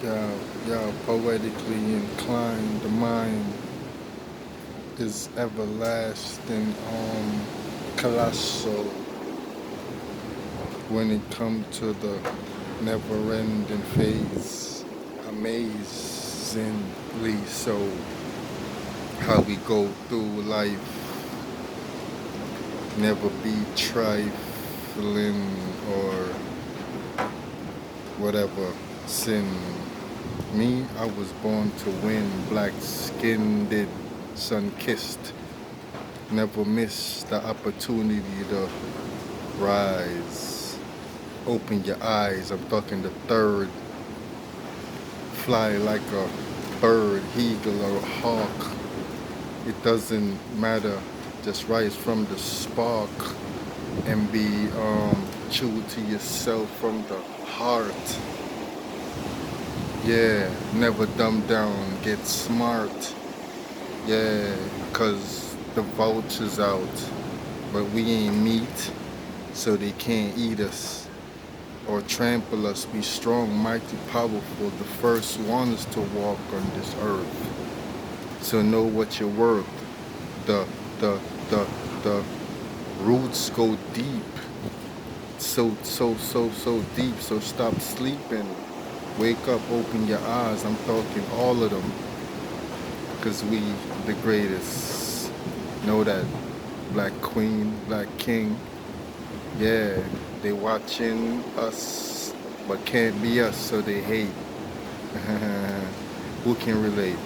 Yeah, poetically inclined. The mind is everlasting, colossal when it comes to the never-ending phase. Amazingly so, how we go through life, never be trifling or whatever sin. Me, I was born to win, black-skinned, sun-kissed. Never miss the opportunity to rise. Open your eyes, I'm talking the third. Fly like a bird, eagle, or hawk. It doesn't matter, just rise from the spark and be true to yourself from the heart. Yeah, never dumb down, get smart. Yeah, cause the vulture's out, but we ain't meat, so they can't eat us or trample us. Be strong, mighty, powerful, the first ones to walk on this earth. So know what you're worth. The the the the roots go deep. So deep. So stop sleeping. Wake up, open your eyes. I'm talking all of them. Cause we the greatest. Know that. Black queen, black king. Yeah, they watching us, but can't be us, so they hate. Who can relate?